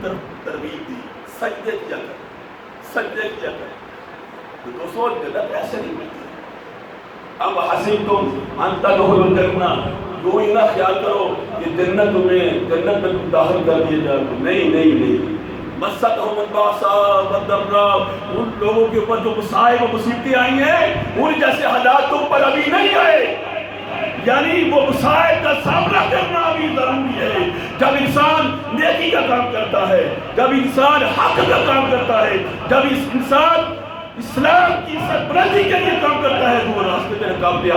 طرف ترغیب دی، سجدے کیا کر، سجدے کیا کر۔ تو دوستوں جنت ایسے نہیں ملتی۔ اب حسبتم ان تدخلوا الجنہ، یوں ہی نہ خیال کرو کہ جنت میں تم داخل کر دیے جاؤ، نہیں نہیں نہیں۔ مستہم الباساء والضراء، ان لوگوں کے اوپر جو مصائب و مصیبتیں آئی ہیں ان جیسے حالات تم پر ابھی نہیں آئے، یعنی وہ مصائب کا سامنا کرنا بھی ضروری ہے۔ جب انسان نیکی کا کام کرتا ہے، جب انسان حق کا کام کرتا ہے، جب انسان اسلام کی سربلندی کے لیے کام کرتا ہے، تو وہ راستے میں رکاوٹیں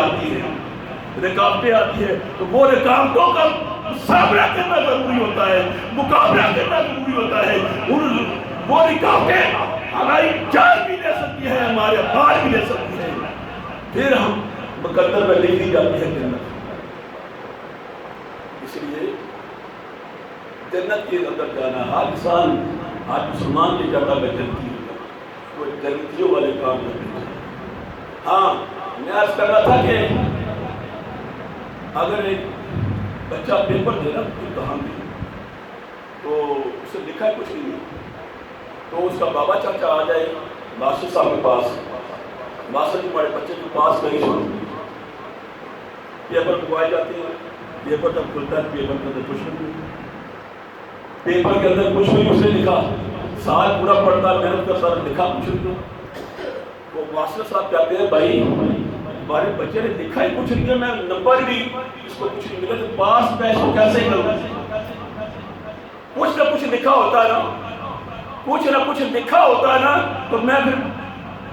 آتی ہے، تو وہ رکاوٹوں کا سامنا کرنا ضروری ہوتا ہے، مقابلہ کرنا ضروری ہوتا ہے۔ وہ رکاوٹیں ہماری جان بھی لے سکتی ہے، ہمارے بال بھی لے سکتی ہے، پھر ہم مقدر میں لکھی جاتی ہے جنت۔ اس لیے جنت کے اندر جانا ہر انسان، ہر مسلمان کی جگہ میں جنتی ہوگا، وہ جنتیوں والے کام کرتے ہیں۔ ہاں میں عرض کر رہا تھا کہ اگر ایک بچہ پیپر دے رہا امتحان میں تو اسے لکھا کچھ نہیں ہے، تو اس کا بابا چاچا آ جائے ماسٹر صاحب کے پاس، ماسٹر جی ہمارے بچے کو پاس نہیں چھوڑ، پیپر منگوائے جاتے ہیں، پیپر جب کھلتا ہے پیپر کے اندر کچھ نہیں، پیپر کے اندر کچھ نہیں اس نے لکھا، سال پورا پڑھتا محنت کا سارا لکھا کچھ نہیں۔ وہ ماسٹر صاحب کہتے ہیں بھائی ہمارے بچے نے لکھا ہی کچھ نہیں ہے، میں نمبر بھی اس کو کچھ نہیں ملا، تو پاس میں اس کو کیسے کروں؟ کچھ نہ کچھ لکھا ہوتا ہے نا، کچھ نہ کچھ لکھا ہوتا ہے نا، تو میں پھر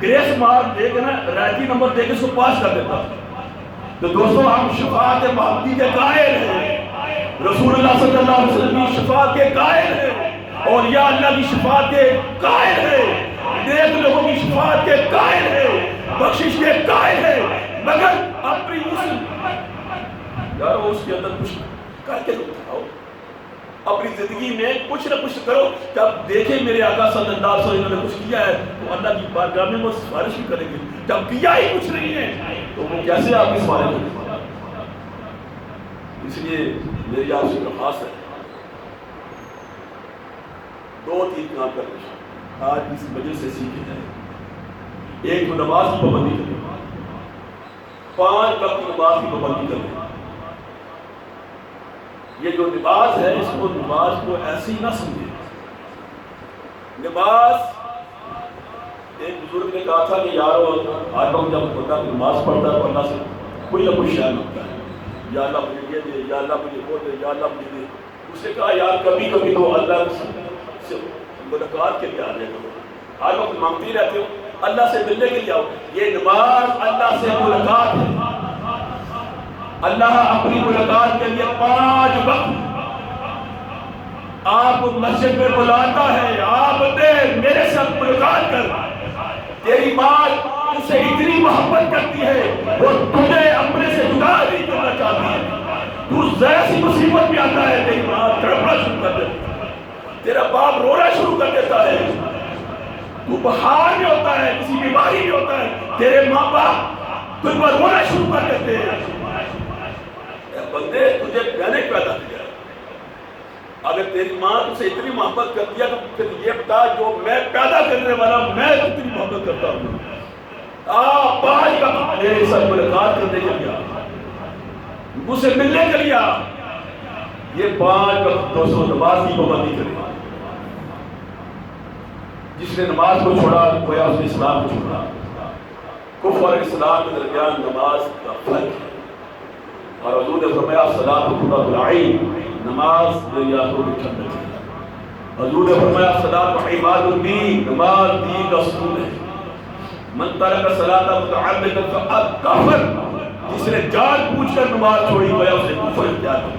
گریس مارک دے کے نا رائٹی نمبر دے کے اس کو پاس کر دیتا۔ تو دوستوں ہم شفاعت محمدی کے قائل ہیں، رسول اللہ صلی اللہ علیہ وسلم کی شفاعت کے قائل ہیں، اور یا اللہ کی شفاعت کے قائل ہیں، نیک لوگوں کی شفاعت کے قائل ہیں، بخشش کے قائل ہیں، مگر اپنی اس کے اندر کچھ کر کے دکھاؤ، اپنی زندگی میں کچھ نہ کچھ کرو۔ جب دیکھیں میرے آقا صلی اللہ علیہ وسلم نے کچھ کیا ہے تو اللہ کی بارگاہ میں وہ سفارش بھی کریں گے، جب کیا ہی کچھ نہیں ہے تو وہ کیسے آپ کی سفارش کریں گے؟ اس لیے میری آپ سے درخواست ہے، 2-3 کام کرنے آج اس وجہ سے سیکھے جائیں۔ ایک تو نماز کی پابندی کریں، 5 وقت کی نماز کی پابندی کریں۔ یہ جو نماز ہے اس کو نماز کو ایسی نہ سمجھے۔ نماز ایک بزرگ نے کہا تھا کہ یارو آج ہم جب بندہ نماز پڑھتا ہے تو اللہ سے کوئی نہ کوئی شاید ہوتا ہے، یا اللہ مجھے یہ دے، یا اللہ مجھے وہ دے، یا اللہ مجھے دے۔ اس نے کہا یار کبھی کبھی تو اللہ سے ملاقات کے لیے آ جائے گا، ہر وقت مانگتے رہتے ہو اللہ سے ملنے کے لیے آؤ۔ یہ نماز اللہ سے ملاقات ہے، اللہ اپنی ملاقات کے لیے 5 وقت آپ مسجد میں بلاتا ہے، آپ نے میرے ساتھ ملاقات کر، تیری ماں تجھ سے اتنی محبت کرتی ہے وہ تجھے اپنے سے جدا نہیں کرنا چاہتی ہے، تو ایسی مصیبت میں آتا ہے تیری ماں تڑپنا شروع کر دیتی ہے، تیرا باپ رونا شروع کر دیتا ہے، تو بہار میں ہوتا ہے کسی بیماری میں ہوتا ہے تیرے ماں باپ تجھ پر رونا شروع کر دیتے ہیں۔ بندے تجھے میں نے پیدا کیا، اگر تیری ماں تجھ سے اتنی محبت کرتی ہے تو پھر یہ بتا جو میں پیدا کرنے والا میں اتنی محبت کرتا ہوں۔ 5 وقت میرے ساتھ ملاقات کرنے کے لیے، مجھ سے ملنے کے لیے، یہ 5 وقت دوستوں نماز کی پابندی کرے۔ جس نے نماز کو چھوڑا گویا اس نے اسلام کو چھوڑا۔ کفر اور اسلام کے درمیان نماز کا فرق ہے، اور حضور نے فرمایا الصلاۃ قرۃ العین، نماز میری آنکھوں کی ٹھنڈک ہے۔ حضور نے فرمایا الصلاۃ عماد الدین، نماز دین کا ستون ہے۔ من ترک الصلاۃ متعمدا فقد کفر، جس نے جان بوجھ کر نماز چھوڑی گویا اس نے کفر اختیار کیا۔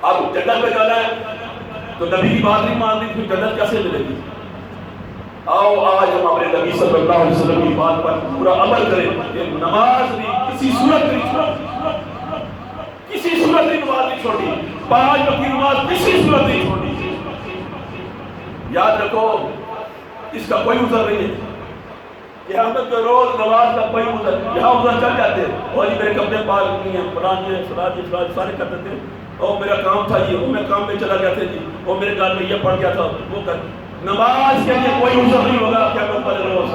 اب جنت میں جانا ہے تو نبی کی بات نہیں ماننی تو جنت کیسے ملے گی؟ آؤ آج ہم اپنے نبی صلی اللہ علیہ وسلم کی بات پر پورا عمل کریں کہ نماز نہیں کسی صورت نہیں چھوڑی، کسی صورت نہیں نماز نہیں چھوڑی، 5 وقت کی نماز کسی صورت نہیں چھوڑی۔ یاد رکھو اس کا کوئی عذر نہیں ہے، قیامت کے روز نماز کا کوئی عذر، یہاں عذر چل جاتے ہیں اور یہ میرے کپڑے پاک نہیں ہیں، فلان یہ فلان یہ فلان سارے کر دیتے ہیں، اور میرا کام تھا یہ، میں کام میں چلا گیا تھا جی، اور میرے گھر میں یہ پڑھ گیا تھا وہ کر. نماز کے لیے کوئی عذر نہیں ہوگا کیا مطلب روز.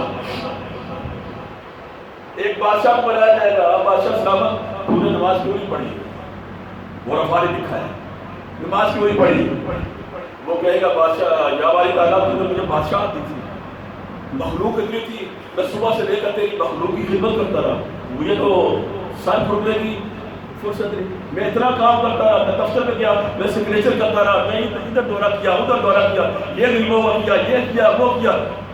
ایک بادشاہ کو بلایا جائے گا، بادشاہ صاحب تو نے نماز کیوں نہیں پڑھی؟ وہ رفاع نے دکھا ہے نماز کیوں نہیں پڑھی؟ وہ کہے گا بادشاہ یا والی تعالیٰ تو نے مجھے بادشاہ دی تھی، مخلوق اتنی تھی، میں صبح سے لے کر تیری مخلوق کی خدمت کرتا رہا، مجھے تو سر پھٹنے کی فرصت نہیں، میں اتنا کام کرتا رہا، میں دفتر میں گیا، میں سگنیچر کرتا رہا، میں ادھر دورہ کیا ادھر دورہ کیا، یہ ریموو کیا، یہ کیا وہ کیا.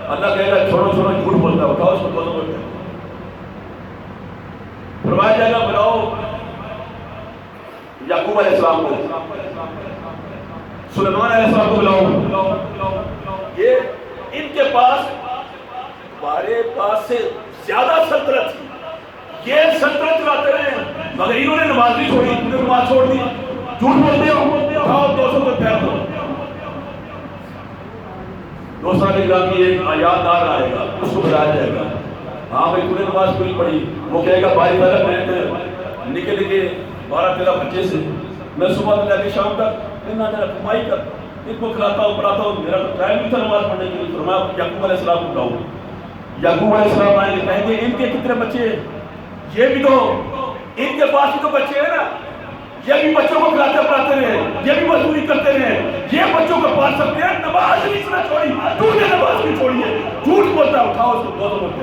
اللہ کہے گا چھوڑو چھوڑو جھوٹ بولتا ہے، اٹھاؤ اس کو دونوں میں. فرمایا جائے گا بلاؤ یعقوب علیہ السلام کو، سلیمان علیہ السلام کو بلاؤ. یہ ان کے پاس ہمارے پاس سے زیادہ سلطنت تھی، یہ سلطنت چلاتے رہے مگر انہوں نے نماز نہیں چھوڑی. انہوں نے نماز چھوڑ دی. جھوٹ بولتے ہو اٹھاؤ 200 کو پھیر دو. دوسرا نگران کی ایک یادگار آئے گا، اس کو بلایا جائے گا. ہاں بھائی تو نے نماز پوری پڑھی. وہ کہے گا بھائی طرف میں نکے نکے 12-13 بچے سے میں صبح سے لے کے شام تک اتنا جا کمائی کر ان کو کھلاتا ہوں پڑھاتا ہوں، میرا تو ٹائم نہیں تھا نماز پڑھنے کے لیے. فرمایا یعقوب علیہ السلام کو بلاؤ. یعقوب علیہ السلام آئیں گے کہیں گے ان کے کتنے بچے ہیں؟ یہ بھی تو ان کے پاس بھی تو بچے ہیں نا، یہ بھی بچوں کو کھلاتے پڑھاتے رہے، یہ بھی مزدوری کرتے رہے، یہ بچوں کو پال سکتے ہیں. نماز نہیں چھوڑی، تو نے نماز نہیں چھوڑی ہے. جھوٹ بولتا ہے، اٹھاؤ اس کو 200 بولتے